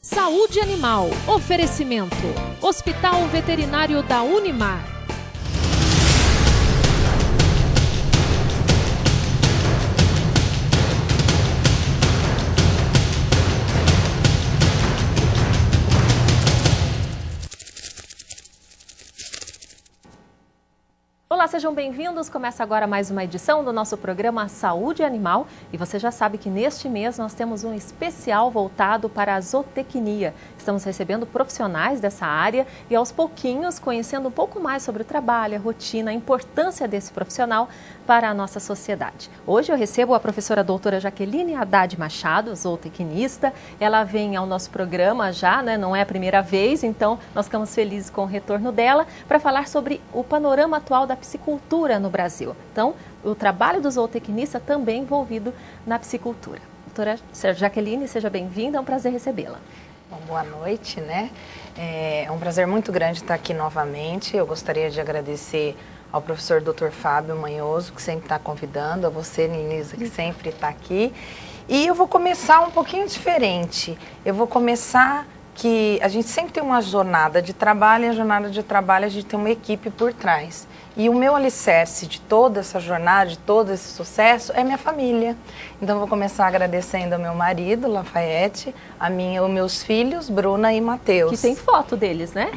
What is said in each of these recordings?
Saúde Animal. Oferecimento. Hospital Veterinário da Unimar. Olá, sejam bem-vindos. Começa agora mais uma edição do nosso programa Saúde Animal. E você já sabe que neste mês nós temos um especial voltado para a zootecnia. Estamos recebendo profissionais dessa área e aos pouquinhos conhecendo um pouco mais sobre o trabalho, a rotina, a importância desse profissional para a nossa sociedade. Hoje eu recebo a professora doutora Jaqueline Haddad Machado, zootecnista. Ela vem ao nosso programa já, não é a primeira vez, então nós ficamos felizes com o retorno dela para falar sobre o panorama atual da piscicultura no Brasil. Então, o trabalho do zootecnista também envolvido na piscicultura. Doutora Jaqueline, seja bem-vinda, é um prazer recebê-la. Bom, boa noite, né? É um prazer muito grande estar aqui novamente. Eu gostaria de agradecer ao professor Dr. Fábio Manhoso, que sempre está convidando, a você, Nilisa, que sempre está aqui. E eu vou começar um pouquinho diferente. Eu vou começar que a gente sempre tem uma jornada de trabalho, e a jornada de trabalho a gente tem uma equipe por trás. E o meu alicerce de toda essa jornada, de todo esse sucesso, é minha família. Então, eu vou começar agradecendo ao meu marido, Lafayette, os meus filhos, Bruna e Matheus. Que tem foto deles, né?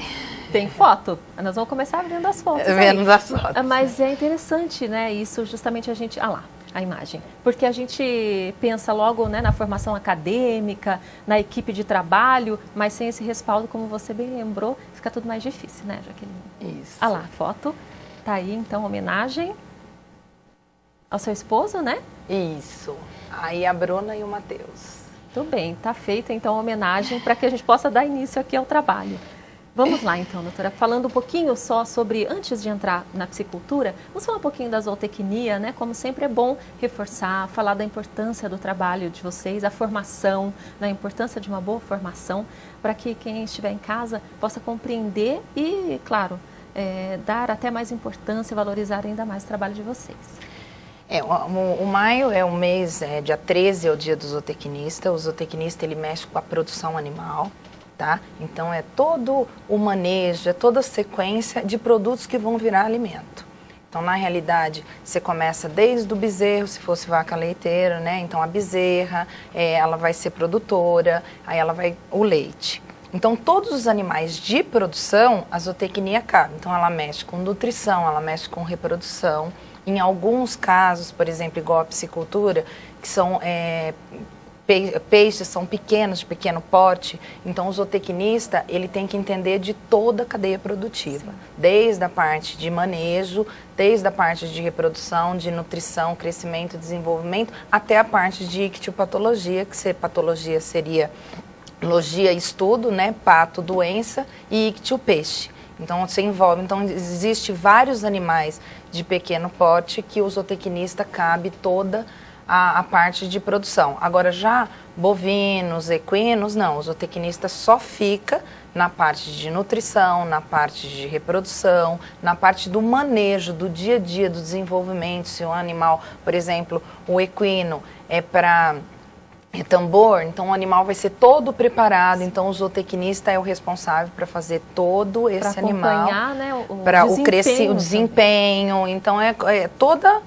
Tem foto? Nós vamos começar vendo as fotos. Vendo as fotos. Mas é interessante, né? Isso justamente a gente... Ah lá, a imagem. Porque a gente pensa logo, né, na formação acadêmica, na equipe de trabalho, mas sem esse respaldo, como você bem lembrou, fica tudo mais difícil, né, Jaqueline? Isso. Ah lá, a foto. Tá aí, então, homenagem ao seu esposo, né? Isso. Aí a Bruna e o Matheus. Tudo bem, tá feita, então, a homenagem para que a gente possa dar início aqui ao trabalho. Vamos lá, então, doutora. Falando um pouquinho só sobre, antes de entrar na piscicultura, vamos falar um pouquinho da zootecnia, né? Como sempre é bom reforçar, falar da importância do trabalho de vocês, a formação, da importância de uma boa formação, para que quem estiver em casa possa compreender e, claro, dar até mais importância e valorizar ainda mais o trabalho de vocês. O maio é o mês, dia 13 é o dia do zootecnista. O zootecnista, ele mexe com a produção animal, tá? Então, é todo o manejo, é toda a sequência de produtos que vão virar alimento. Então, na realidade, você começa desde o bezerro, se fosse vaca leiteira, né? Então, a bezerra, ela vai ser produtora, aí o leite. Então, todos os animais de produção, a zootecnia cabe. Então, ela mexe com nutrição, ela mexe com reprodução. Em alguns casos, por exemplo, igual a piscicultura, que são peixes, são pequenos, de pequeno porte. Então, o zootecnista, ele tem que entender de toda a cadeia produtiva. Sim. Desde a parte de manejo, desde a parte de reprodução, de nutrição, crescimento, desenvolvimento, até a parte de ictiopatologia, que patologia seria... Logia, estudo, né, pato, doença e ictio, peixe. Então, você envolve, existe vários animais de pequeno porte que o zootecnista cabe toda a parte de produção. Agora, já bovinos, equinos, não, o zootecnista só fica na parte de nutrição, na parte de reprodução, na parte do manejo, do dia a dia, do desenvolvimento. Se o animal, por exemplo, o equino é para... tambor, então o animal vai ser todo preparado, então o zootecnista é o responsável para fazer todo esse animal, né, para o desempenho, então é toda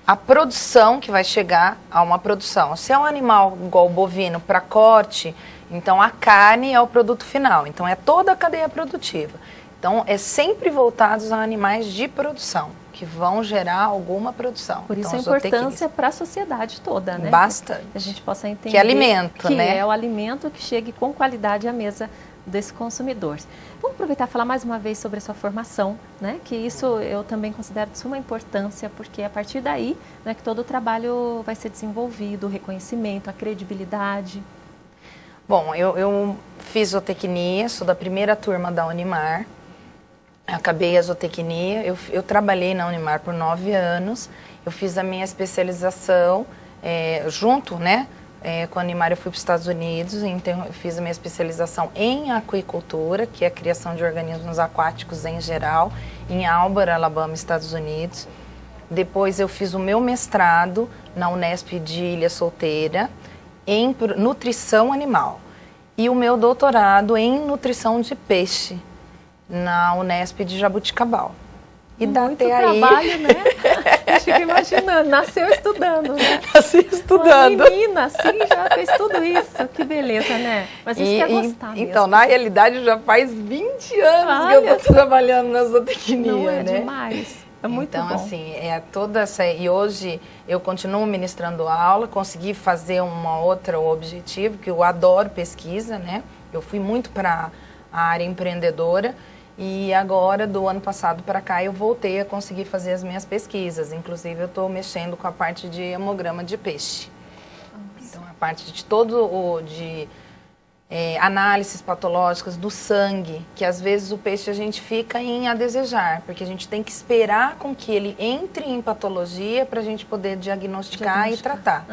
a produção que vai chegar a uma produção. Se é um animal igual o bovino para corte, então a carne é o produto final, então é toda a cadeia produtiva. Então é sempre voltados a animais de produção, que vão gerar alguma produção. Por isso então, a importância para a sociedade toda, né? Bastante. Que a gente possa entender que é alimento, né? Que é o alimento que chegue com qualidade à mesa desse consumidor. Vamos aproveitar e falar mais uma vez sobre a sua formação, né? Que isso eu também considero de suma importância, porque é a partir daí, né, que todo o trabalho vai ser desenvolvido, o reconhecimento, a credibilidade. Bom, eu fiz zootecnia, sou da primeira turma da Unimar. Acabei a zootecnia, eu trabalhei na Unimar por 9 anos, eu fiz a minha especialização junto, né, com a Unimar eu fui para os Estados Unidos, então eu fiz a minha especialização em aquicultura, que é a criação de organismos aquáticos em geral, em Auburn, Alabama, Estados Unidos. Depois eu fiz o meu mestrado na Unesp de Ilha Solteira em nutrição animal. e o meu doutorado em nutrição de peixe na Unesp de Jaboticabal. E dá muito até aí. trabalho, né? Eu fico imaginando, nasceu estudando, né? Nasci estudando. Uma menina, assim, já fez tudo isso. Que beleza, né? Mas isso que é gostar mesmo. Então, na realidade, já faz 20 anos que eu estou trabalhando na zootecnia, não é né? Demais. É muito bom. Então, assim, toda essa... E hoje eu continuo ministrando aula, consegui fazer outro objetivo, que eu adoro pesquisa, né? Eu fui muito para a área empreendedora. E agora, do ano passado para cá, eu voltei a conseguir fazer as minhas pesquisas. Inclusive, eu estou mexendo com a parte de hemograma de peixe. Então, a parte de análises patológicas do sangue, que às vezes o peixe a gente fica a desejar, porque a gente tem que esperar com que ele entre em patologia para a gente poder diagnosticar e tratar.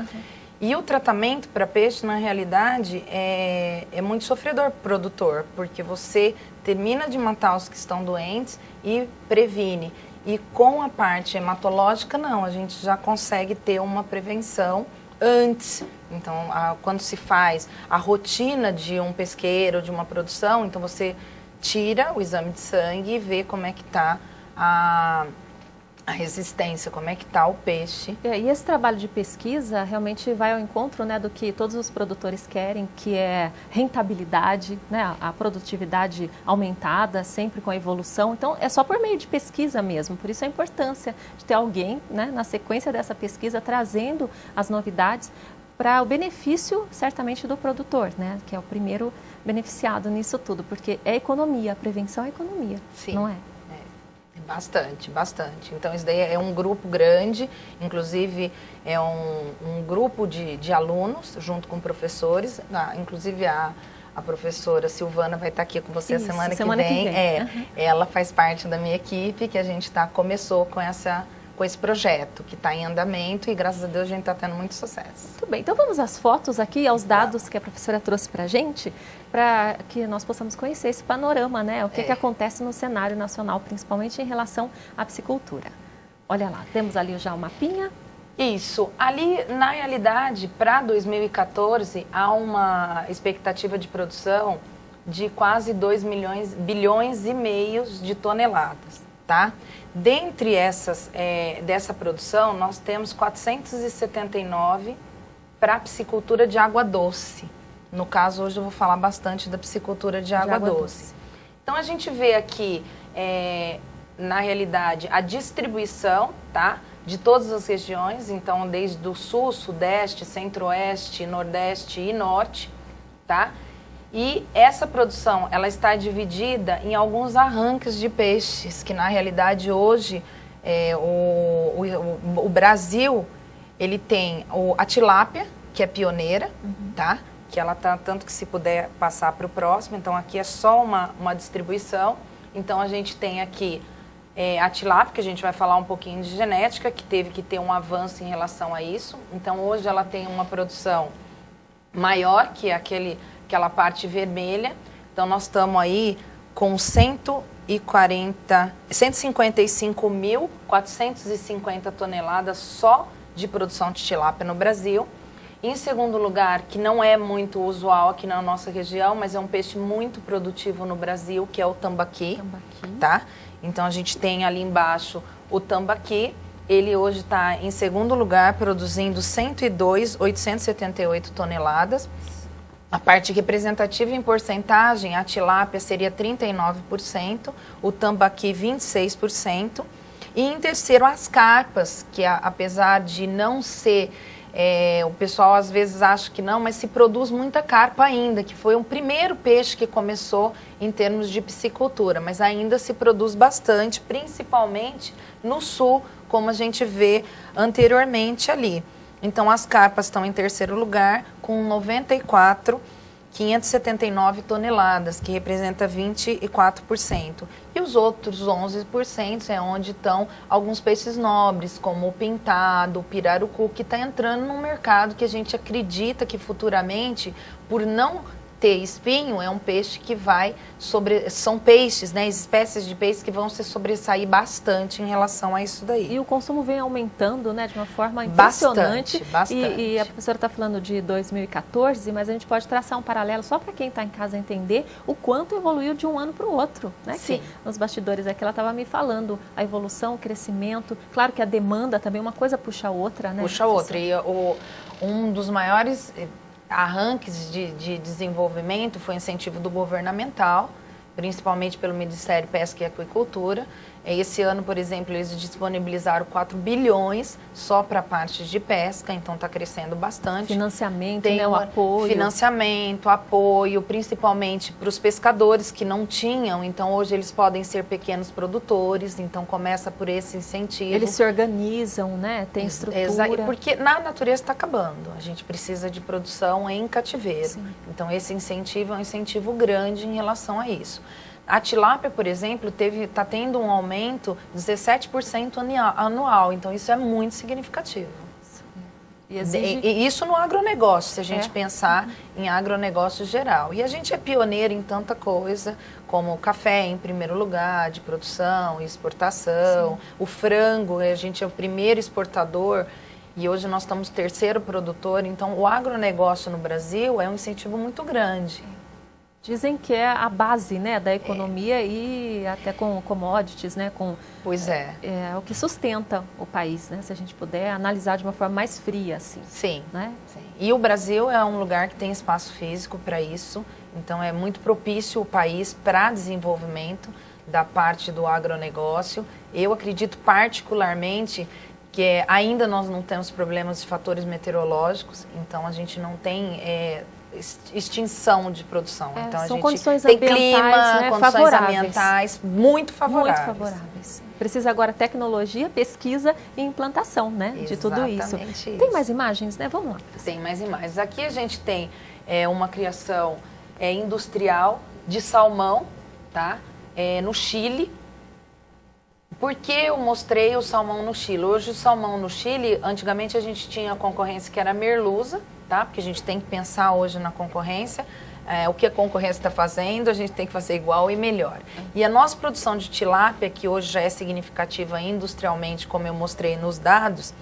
E o tratamento para peixe, na realidade, é muito sofredor para o produtor, porque você termina de matar os que estão doentes e previne. E com a parte hematológica, não, a gente já consegue ter uma prevenção antes. Então, quando se faz a rotina de um pesqueiro, de uma produção, então você tira o exame de sangue e vê como é que está a resistência, como é que está o peixe. E esse trabalho de pesquisa realmente vai ao encontro, né, do que todos os produtores querem, que é rentabilidade, né, a produtividade aumentada, sempre com a evolução. Então, é só por meio de pesquisa mesmo. Por isso a importância de ter alguém, né, na sequência dessa pesquisa, trazendo as novidades para o benefício, certamente, do produtor, né, que é o primeiro beneficiado nisso tudo, porque é economia, a prevenção é economia, sim, não é? Bastante, bastante. Então, isso daí é um grupo grande, inclusive é um grupo de alunos, junto com professores. Inclusive, a professora Silvana vai estar aqui com você isso, a semana que vem. Ela faz parte da minha equipe, que a gente começou com esse projeto, que está em andamento e, graças a Deus, a gente está tendo muito sucesso. Muito bem, então vamos às fotos aqui, aos dados que a professora trouxe para a gente, para que nós possamos conhecer esse panorama, né? O que acontece no cenário nacional, principalmente em relação à piscicultura. Olha lá, temos ali já o mapinha. Isso. Ali, na realidade, para 2014, há uma expectativa de produção de quase 2 bilhões e meio de toneladas, tá? Dentre dessa produção, nós temos 479 para a piscicultura de água doce. No caso, hoje eu vou falar bastante da piscicultura de água doce. Então, a gente vê aqui, na realidade, a distribuição, tá, de todas as regiões. Então, desde o sul, sudeste, centro-oeste, nordeste e norte, tá? E essa produção, ela está dividida em alguns arranques de peixes, que na realidade hoje o Brasil, ele tem a tilápia, que é pioneira, tá? Que ela tá, tanto que se puder passar para o próximo, então aqui é só uma distribuição. Então a gente tem aqui a tilápia, que a gente vai falar um pouquinho de genética, que teve que ter um avanço em relação a isso. Então hoje ela tem uma produção maior que aquela parte vermelha. Então, nós estamos aí com 155.450 toneladas só de produção de tilápia no Brasil. Em segundo lugar, que não é muito usual aqui na nossa região, mas é um peixe muito produtivo no Brasil, que é o tambaqui. Tá? Então, a gente tem ali embaixo o tambaqui. Ele hoje está em segundo lugar, produzindo 102.878 toneladas. A parte representativa em porcentagem, a tilápia seria 39%, o tambaqui 26%. E em terceiro, as carpas, que apesar de não ser, o pessoal às vezes acha que não, mas se produz muita carpa ainda, que foi o primeiro peixe que começou em termos de piscicultura, mas ainda se produz bastante, principalmente no sul, como a gente vê anteriormente ali. Então, as carpas estão em terceiro lugar, com 94.579 toneladas, que representa 24%. E os outros 11% é onde estão alguns peixes nobres, como o pintado, o pirarucu, que está entrando num mercado que a gente acredita que futuramente, por não ter espinho é um peixe que vai são peixes, né, espécies de peixes que vão se sobressair bastante em relação a isso daí. E o consumo vem aumentando, né, de uma forma impressionante. Bastante. E a professora está falando de 2014, mas a gente pode traçar um paralelo só para quem está em casa entender o quanto evoluiu de um ano para o outro, né? Sim. Que nos bastidores aqui ela estava me falando a evolução, o crescimento. Claro que a demanda também, uma coisa puxa a outra, né? Puxa a outra. E um dos maiores arranques de desenvolvimento foi o incentivo do governamental, principalmente pelo Ministério Pesca e Aquicultura. Esse ano, por exemplo, eles disponibilizaram 4 bilhões só para a parte de pesca, então está crescendo bastante. Financiamento, tem né, o apoio. Financiamento, apoio, principalmente para os pescadores que não tinham, então hoje eles podem ser pequenos produtores, então começa por esse incentivo. Eles se organizam, né? Tem estrutura. Porque na natureza está acabando, a gente precisa de produção em cativeiro. Sim. Então esse incentivo é um incentivo grande em relação a isso. A tilápia, por exemplo, está tendo um aumento de 17% anual, então isso é muito significativo. E isso no agronegócio, se a gente pensar em agronegócio geral. E a gente é pioneiro em tanta coisa, como o café em primeiro lugar, de produção e exportação. Sim. O frango, a gente é o primeiro exportador e hoje nós estamos terceiro produtor. Então o agronegócio no Brasil é um incentivo muito grande. Dizem que é a base, né, da economia e até com commodities, né, pois é. É o que sustenta o país, né, se a gente puder analisar de uma forma mais fria, assim. Sim, né? Sim. E o Brasil é um lugar que tem espaço físico para isso, então é muito propício o país para desenvolvimento da parte do agronegócio. Eu acredito particularmente que ainda nós não temos problemas de fatores meteorológicos, então a gente não tem extinção de produção. Então a são gente condições tem ambientais, clima, né, condições favoráveis. ambientais muito favoráveis. Muito favoráveis. Precisa agora tecnologia, pesquisa e implantação, né, de tudo isso. Tem mais imagens, né? Vamos lá. Tem mais imagens. Aqui a gente tem uma criação industrial de salmão, tá? No Chile. Por que eu mostrei o salmão no Chile? Hoje o salmão no Chile, antigamente a gente tinha a concorrência que era a merluza, tá? Porque a gente tem que pensar hoje na concorrência, o que a concorrência está fazendo, a gente tem que fazer igual e melhor. E a nossa produção de tilápia, que hoje já é significativa industrialmente, como eu mostrei nos dados,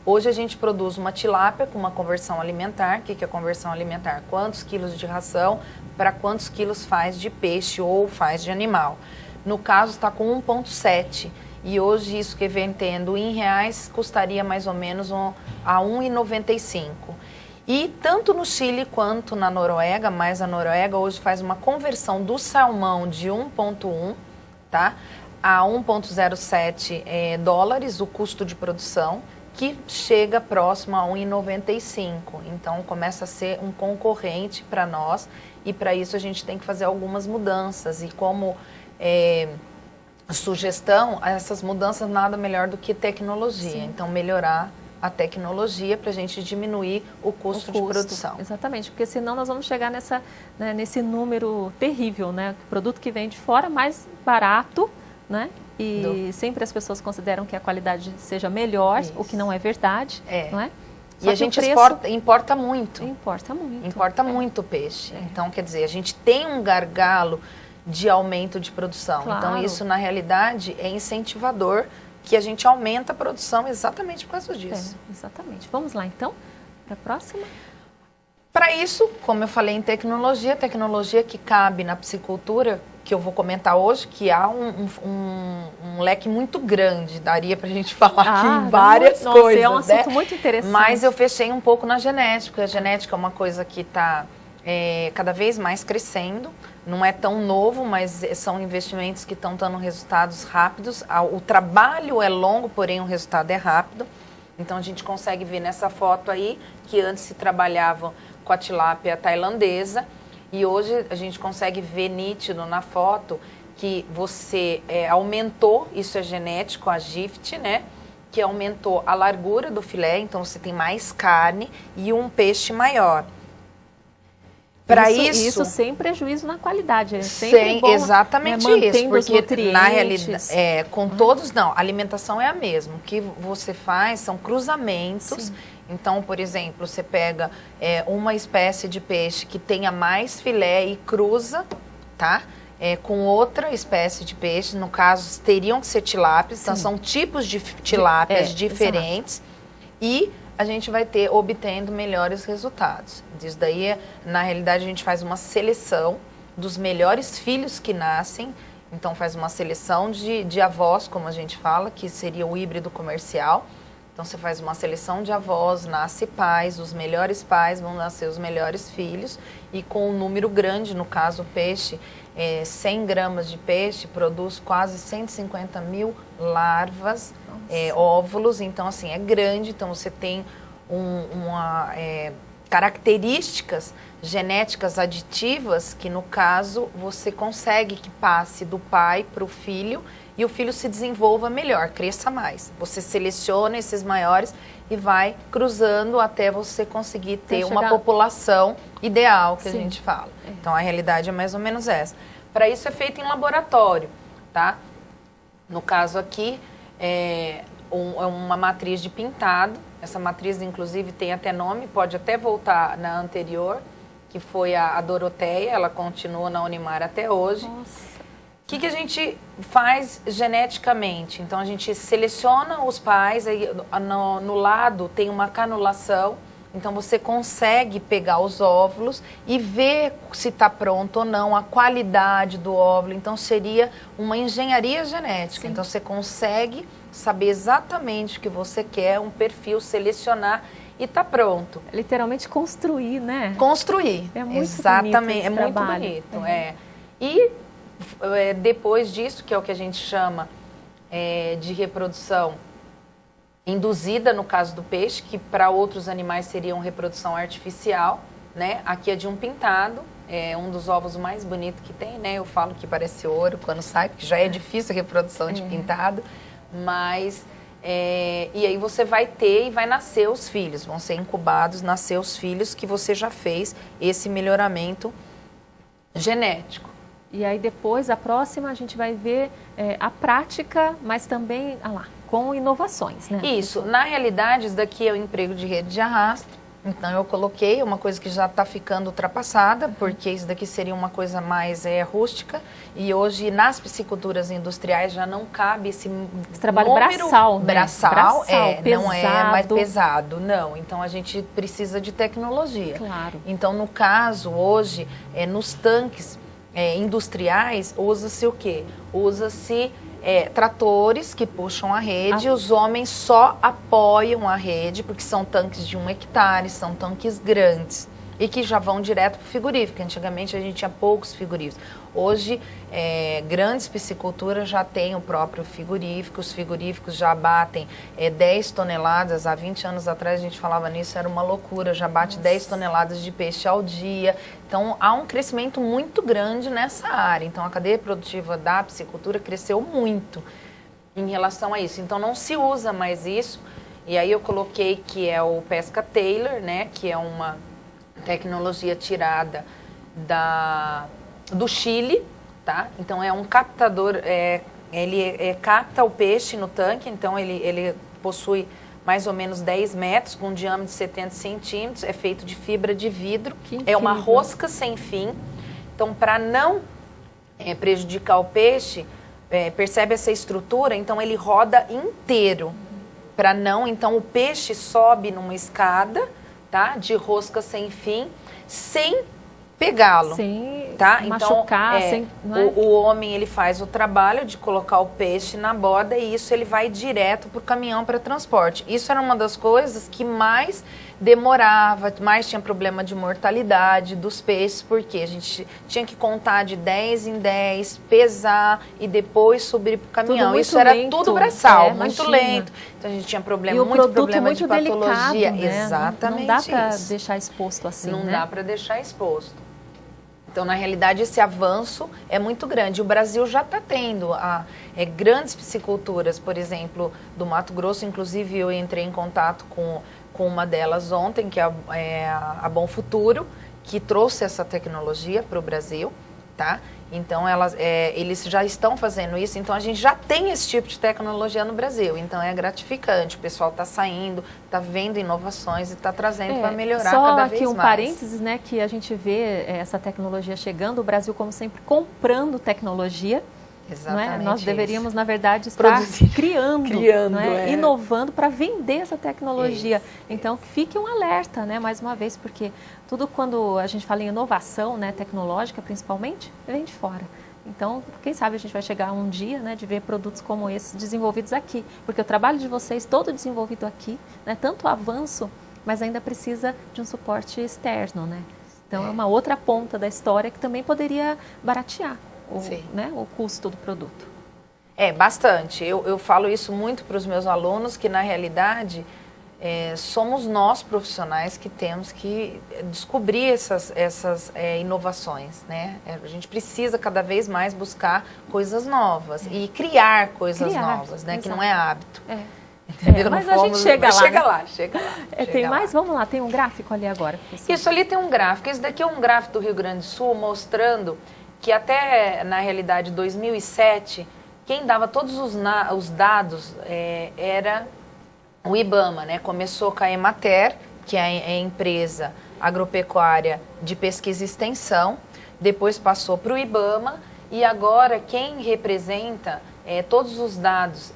hoje a gente produz uma tilápia com uma conversão alimentar. O que é conversão alimentar? Quantos quilos de ração para quantos quilos faz de peixe ou faz de animal. No caso está com 1,7. E hoje isso que vem tendo em reais custaria mais ou menos a 1,95. E tanto no Chile quanto na Noruega, mas a Noruega hoje faz uma conversão do salmão de 1,1, tá, a 1,07 dólares o custo de produção, que chega próximo a 1,95. Então começa a ser um concorrente para nós e para isso a gente tem que fazer algumas mudanças. E como sugestão, essas mudanças nada melhor do que tecnologia. Sim. Então melhorar a tecnologia para a gente diminuir o custo de produção. Exatamente, porque senão nós vamos chegar nesse número terrível, né? O produto que vem de fora mais barato, né? E sempre as pessoas consideram que a qualidade seja melhor, o que não é verdade, não é? E a gente importa muito. Importa muito. Importa muito o peixe. Então, quer dizer, a gente tem um gargalo de aumento de produção. Claro. Então, isso, na realidade, é incentivador que a gente aumenta a produção exatamente por causa disso. Exatamente. Vamos lá, então, para a próxima. Para isso, como eu falei em tecnologia que cabe na piscicultura, que eu vou comentar hoje, que há um leque muito grande, daria para a gente falar aqui em várias coisas. É um assunto muito interessante. Mas eu fechei um pouco na genética. A genética é uma coisa que está cada vez mais crescendo. Não é tão novo, mas são investimentos que estão dando resultados rápidos. O trabalho é longo, porém o resultado é rápido. Então a gente consegue ver nessa foto aí que antes se trabalhava com a tilápia tailandesa e hoje a gente consegue ver nítido na foto que você aumentou, isso é genético, a gift, né? Que aumentou a largura do filé, então você tem mais carne e um peixe maior. Para isso, isso sem prejuízo na qualidade, é sem sempre bom, exatamente né, isso, porque na realidade, com Uhum. todos não, a alimentação é a mesma. O que você faz são cruzamentos. Sim. Então, por exemplo, você pega uma espécie de peixe que tenha mais filé e cruza, tá? Com outra espécie de peixe, no caso, teriam que ser tilápias, então são tipos de tilápias diferentes. E a gente vai obtendo melhores resultados. Isso daí, na realidade, a gente faz uma seleção dos melhores filhos que nascem. Então, faz uma seleção de avós, como a gente fala, que seria o híbrido comercial. Então, você faz uma seleção de avós, nasce pais, os melhores pais vão nascer os melhores filhos. E com um número grande, no caso, o peixe, 100 gramas de peixe produz quase 150 mil larvas, óvulos. Então, assim, é grande. Então, você tem características genéticas aditivas que, no caso, você consegue que passe do pai para o filho e o filho se desenvolva melhor, cresça mais. Você seleciona esses maiores e vai cruzando até você conseguir ter uma população ideal, que a gente fala. Então, a realidade é mais ou menos essa. Para isso é feito em laboratório, tá? No caso aqui, é uma matriz de pintado. Essa matriz, inclusive, tem até nome, pode até voltar na anterior, que foi a Doroteia, ela continua na Unimar até hoje. Nossa. O que a gente faz geneticamente? Então, a gente seleciona os pais, aí no lado tem uma canulação, então você consegue pegar os óvulos e ver se está pronto ou não, a qualidade do óvulo. Então, seria uma engenharia genética. Sim. Então, você consegue saber exatamente o que você quer, um perfil, selecionar e está pronto. Literalmente construir, né? Construir. É muito exatamente, bonito esse muito trabalho. bonito. E depois disso, que é o que a gente chama de reprodução induzida, no caso do peixe, que para outros animais seria uma reprodução artificial, né? Aqui é de um pintado, é um dos ovos mais bonitos que tem, né? Eu falo que parece ouro quando sai, porque já é difícil a reprodução de pintado, mas... e aí você vai ter e vai nascer os filhos, vão ser incubados, nascer os filhos que você já fez esse melhoramento genético. E aí depois, a próxima, a gente vai ver a prática, mas também, com inovações, né? Isso. Na realidade, isso daqui é o emprego de rede de arrasto. Então, eu coloquei uma coisa que já está ficando ultrapassada, porque isso daqui seria uma coisa mais rústica. E hoje, nas pisciculturas industriais, já não cabe esse trabalho braçal, né? Braçal, pesado. Não é mais pesado, não. Então, a gente precisa de tecnologia. Claro. Então, no caso, hoje, nos tanques industriais, usa-se o quê? Usa-se tratores que puxam a rede, os homens só apoiam a rede, porque são tanques de 1 hectare, são tanques grandes e que já vão direto para o frigorífico. Antigamente a gente tinha poucos frigoríficos. Hoje, grandes pisciculturas já têm o próprio frigorífico, os frigoríficos já batem 10 toneladas. Há 20 anos atrás a gente falava nisso, era uma loucura, já bate 10 toneladas de peixe ao dia. Então, há um crescimento muito grande nessa área. Então, a cadeia produtiva da piscicultura cresceu muito em relação a isso. Então, não se usa mais isso. E aí eu coloquei que é o Pesca Taylor, né, que é uma tecnologia tirada do Chile, tá? Então, é um captador, ele capta o peixe no tanque, então ele possui mais ou menos 10 metros, com um diâmetro de 70 centímetros, é feito de fibra de vidro, é uma rosca sem fim. Então, para não prejudicar o peixe, percebe essa estrutura, então ele roda inteiro, para não, então o peixe sobe numa escada, tá? De rosca sem fim, sem pegá-lo, tá? Machucar, então, o homem ele faz o trabalho de colocar o peixe na borda e isso ele vai direto para o caminhão para transporte. Isso era uma das coisas que mais demorava, mais tinha problema de mortalidade dos peixes, porque a gente tinha que contar de 10 em 10, pesar e depois subir para o caminhão. Isso era tudo braçal, muito lento. Então a gente tinha muito problema de patologia. Delicado, né? Exatamente. Não dá para deixar exposto assim, Não né? dá para deixar exposto. Então, na realidade, esse avanço é muito grande. O Brasil já está tendo grandes pisciculturas, por exemplo, do Mato Grosso. Inclusive, eu entrei em contato com uma delas ontem, que é a Bom Futuro, que trouxe essa tecnologia para o Brasil, tá? Então, eles já estão fazendo isso, então a gente já tem esse tipo de tecnologia no Brasil. Então, é gratificante, o pessoal está saindo, está vendo inovações e está trazendo para melhorar cada vez mais. Só aqui um parênteses, né, que a gente vê essa tecnologia chegando, o Brasil, como sempre, comprando tecnologia. Exatamente. Não é? Nós deveríamos, na verdade, estar criando, não é? Inovando para vender essa tecnologia. Isso. Então, que fique um alerta, né, mais uma vez, porque tudo quando a gente fala em inovação, né, tecnológica principalmente, vem de fora. Então, quem sabe a gente vai chegar um dia, né, de ver produtos como esses desenvolvidos aqui. Porque o trabalho de vocês, todo desenvolvido aqui, né, tanto avanço, mas ainda precisa de um suporte externo, né? Então, é uma outra ponta da história que também poderia baratear o custo do produto. Bastante. Eu falo isso muito para os meus alunos, que na realidade somos nós profissionais que temos que descobrir essas inovações, né? A gente precisa cada vez mais buscar coisas novas e criar coisas novas, né? Que não é hábito. Mas a gente chega lá. Chega lá. Tem mais? Vamos lá, tem um gráfico ali agora. Professor. Isso ali tem um gráfico. Esse daqui é um gráfico do Rio Grande do Sul mostrando que até, na realidade, 2007, quem dava todos os dados era o IBAMA, né? Começou com a Emater, que é a empresa agropecuária de pesquisa e extensão, depois passou para o IBAMA e agora quem representa todos os dados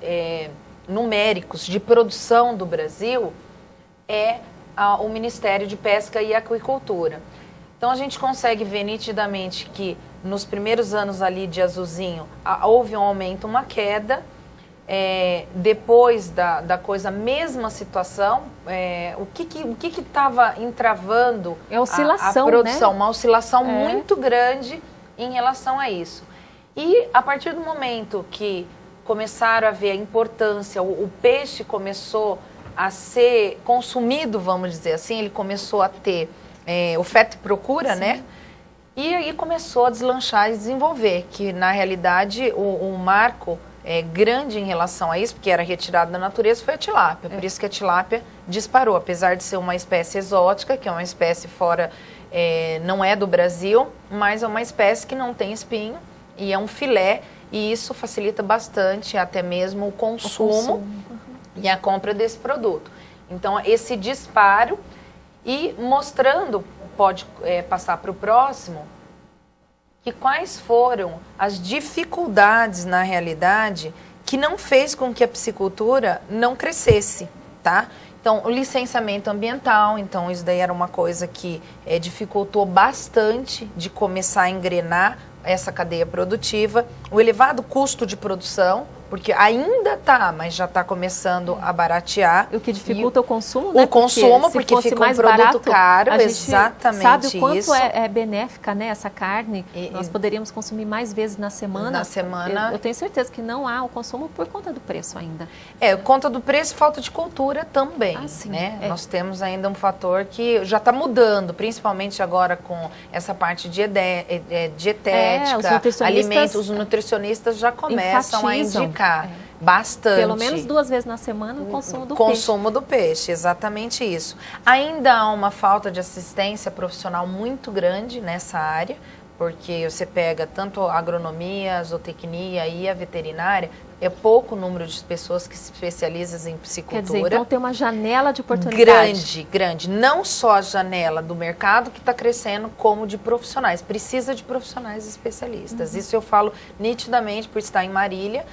numéricos de produção do Brasil é o Ministério de Pesca e Aquicultura. Então a gente consegue ver nitidamente que nos primeiros anos ali de azulzinho houve um aumento, uma queda. Depois da coisa, mesma situação, o que estava entravando a produção? Né? Uma oscilação muito grande em relação a isso. E a partir do momento que começaram a ver a importância, o peixe começou a ser consumido, vamos dizer assim, ele começou a ter oferta e procura, né? E aí começou a deslanchar e desenvolver, que na realidade o marco grande em relação a isso, porque era retirado da natureza, foi a tilápia. Por isso que a tilápia disparou, apesar de ser uma espécie exótica, que é uma espécie fora, não é do Brasil, mas é uma espécie que não tem espinho e é um filé, e isso facilita bastante até mesmo o consumo. E a compra desse produto. Então, esse disparo e mostrando, pode passar para o próximo, que quais foram as dificuldades, na realidade, que não fez com que a piscicultura não crescesse, tá? Então, o licenciamento ambiental, então isso daí era uma coisa que dificultou bastante de começar a engrenar essa cadeia produtiva, o elevado custo de produção, porque ainda está, mas já está começando a baratear. O que dificulta o consumo, né? O consumo, porque fica um produto caro, a gente exatamente sabe o quanto isso. é benéfica, né, essa carne. Nós poderíamos consumir mais vezes na semana. Na semana. Eu tenho certeza que não há o consumo por conta do preço ainda. Conta do preço e falta de cultura também. Sim, né? Nós temos ainda um fator que já está mudando, principalmente agora com essa parte de dietética, alimentos, os nutricionistas já começam a indicar bastante. Pelo menos 2 vezes na semana o consumo do consumo do peixe, exatamente isso. Ainda há uma falta de assistência profissional muito grande nessa área, porque você pega tanto a agronomia, a zootecnia e a veterinária, é pouco o número de pessoas que se especializam em piscicultura. Quer dizer, então tem uma janela de oportunidade. Grande. Não só a janela do mercado que está crescendo, como de profissionais. Precisa de profissionais especialistas. Isso eu falo nitidamente por estar em Marília.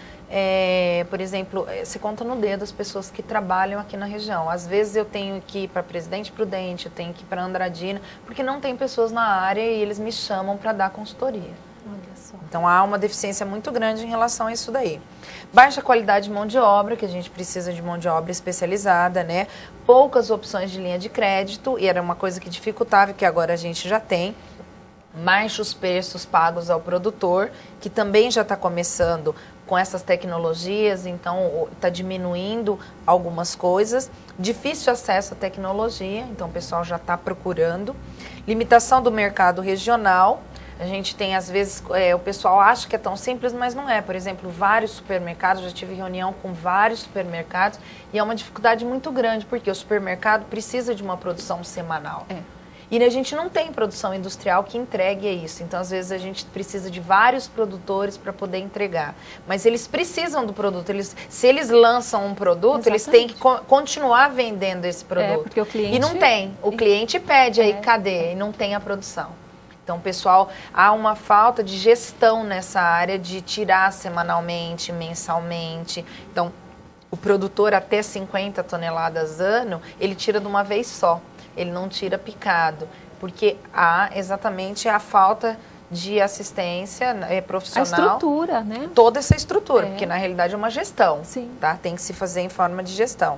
Por exemplo, você conta no dedo as pessoas que trabalham aqui na região. Às vezes eu tenho que ir para Presidente Prudente, eu tenho que ir para Andradina, porque não tem pessoas na área e eles me chamam para dar consultoria. Olha só. Então há uma deficiência muito grande em relação a isso daí. Baixa qualidade de mão de obra, que a gente precisa de mão de obra especializada, né? Poucas opções de linha de crédito, e era uma coisa que dificultava, que agora a gente já tem. Baixos preços pagos ao produtor, que também já está começando com essas tecnologias, então está diminuindo algumas coisas. Difícil acesso à tecnologia, então o pessoal já está procurando. Limitação do mercado regional. A gente tem, às vezes, o pessoal acha que é tão simples, mas não é. Por exemplo, vários supermercados, já tive reunião com vários supermercados, e é uma dificuldade muito grande, porque o supermercado precisa de uma produção semanal. E a gente não tem produção industrial que entregue isso. Então, às vezes, a gente precisa de vários produtores para poder entregar. Mas eles precisam do produto. Se eles lançam um produto, eles têm que continuar vendendo esse produto. Porque o cliente... E não tem. O cliente pede aí, cadê? E não tem a produção. Então, pessoal, há uma falta de gestão nessa área de tirar semanalmente, mensalmente. Então, o produtor até 50 toneladas ano, ele tira de uma vez só. Ele não tira picado, porque há exatamente a falta de assistência profissional. A estrutura, né? Toda essa estrutura, porque na realidade é uma gestão. Sim. Tá? Tem que se fazer em forma de gestão.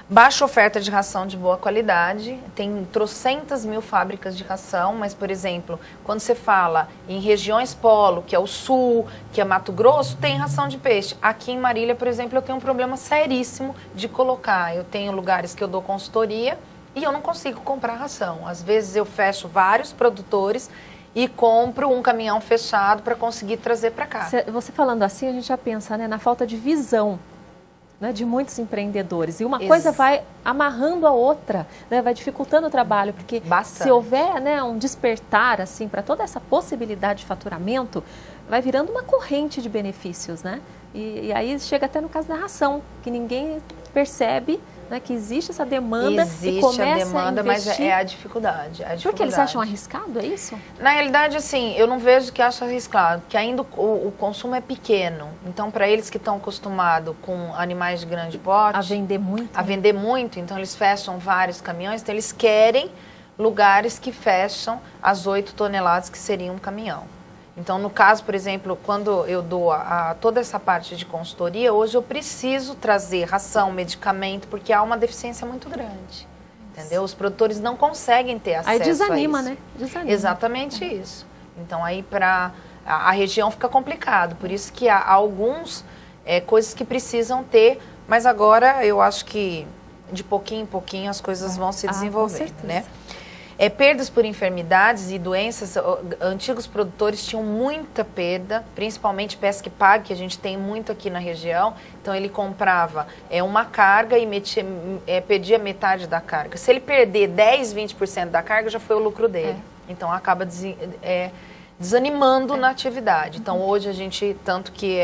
Baixa oferta de ração de boa qualidade, tem trocentas mil fábricas de ração, mas, por exemplo, quando você fala em regiões polo, que é o sul, que é Mato Grosso, tem ração de peixe. Aqui em Marília, por exemplo, eu tenho um problema seríssimo de colocar. Eu tenho lugares que eu dou consultoria e eu não consigo comprar ração. Às vezes eu fecho vários produtores e compro um caminhão fechado para conseguir trazer para cá. Você falando assim, a gente já pensa, né, na falta de visão, né, de muitos empreendedores. E uma coisa vai amarrando a outra, né, vai dificultando o trabalho, porque se houver, né, um despertar assim, para toda essa possibilidade de faturamento, vai virando uma corrente de benefícios, né? E aí chega até no caso da ração, que ninguém percebe, né, que existe essa demanda e começa a demanda, mas é a dificuldade. Porque eles acham arriscado, é isso? Na realidade, assim, eu não vejo que acham arriscado, porque ainda o consumo é pequeno. Então, para eles que estão acostumados com animais de grande porte... A vender muito. A vender muito, então eles fecham vários caminhões, então eles querem lugares que fecham as 8 toneladas que seria um caminhão. Então, no caso, por exemplo, quando eu dou toda essa parte de consultoria, hoje eu preciso trazer ração, medicamento, porque há uma deficiência muito grande, entendeu? Os produtores não conseguem ter acesso a isso. Aí desanima, né? Desanima. Exatamente isso. Então, aí para a região fica complicado, por isso que há algumas coisas que precisam ter, mas agora eu acho que de pouquinho em pouquinho as coisas vão se desenvolvendo, né? Perdas por enfermidades e doenças, antigos produtores tinham muita perda, principalmente pesca e pague, que a gente tem muito aqui na região. Então ele comprava uma carga e perdia metade da carga. Se ele perder 10, 20% da carga, já foi o lucro dele. Então acaba desanimando na atividade. Então hoje a gente, tanto que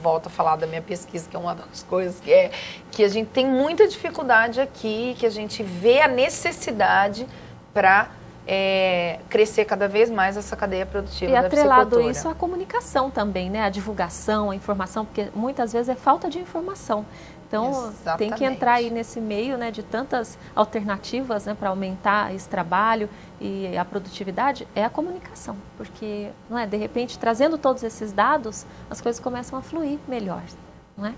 volto a falar da minha pesquisa, que é uma das coisas que a gente tem muita dificuldade aqui, que a gente vê a necessidade para crescer cada vez mais essa cadeia produtiva da piscicultura. E atrelado isso, a comunicação também, né? A divulgação, a informação, porque muitas vezes é falta de informação. Então, tem que entrar aí nesse meio, né, de tantas alternativas, né, para aumentar esse trabalho e a produtividade, é a comunicação. Porque, não é, de repente, trazendo todos esses dados, as coisas começam a fluir melhor, não é?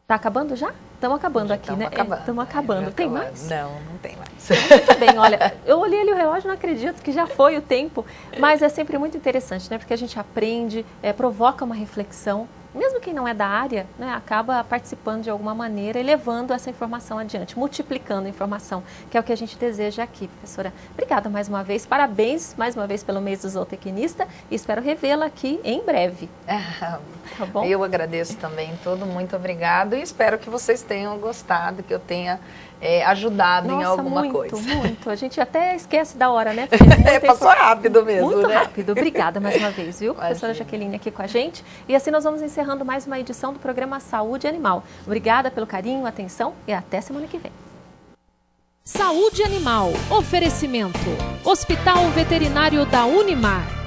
Tá acabando já? Estamos acabando aqui, né? Estamos acabando. Tem mais? Não, não tem mais. Muito bem, olha, eu olhei ali o relógio, não acredito que já foi o tempo, mas é sempre muito interessante, né? Porque a gente aprende, provoca uma reflexão. Mesmo quem não é da área, né, acaba participando de alguma maneira e levando essa informação adiante, multiplicando a informação, que é o que a gente deseja aqui, professora. Obrigada mais uma vez, parabéns mais uma vez pelo mês do zootecnista e espero revê-la aqui em breve. Tá bom? Eu agradeço também tudo, muito obrigado e espero que vocês tenham gostado, que eu tenha ajudado em alguma coisa. Muito. A gente até esquece da hora, né? Passou rápido mesmo, muito né? rápido. Obrigada mais uma vez, viu? Professora Jaqueline aqui com a gente. E assim nós vamos encerrando mais uma edição do programa Saúde Animal. Obrigada pelo carinho, atenção e até semana que vem. Saúde Animal. Oferecimento. Hospital Veterinário da Unimar.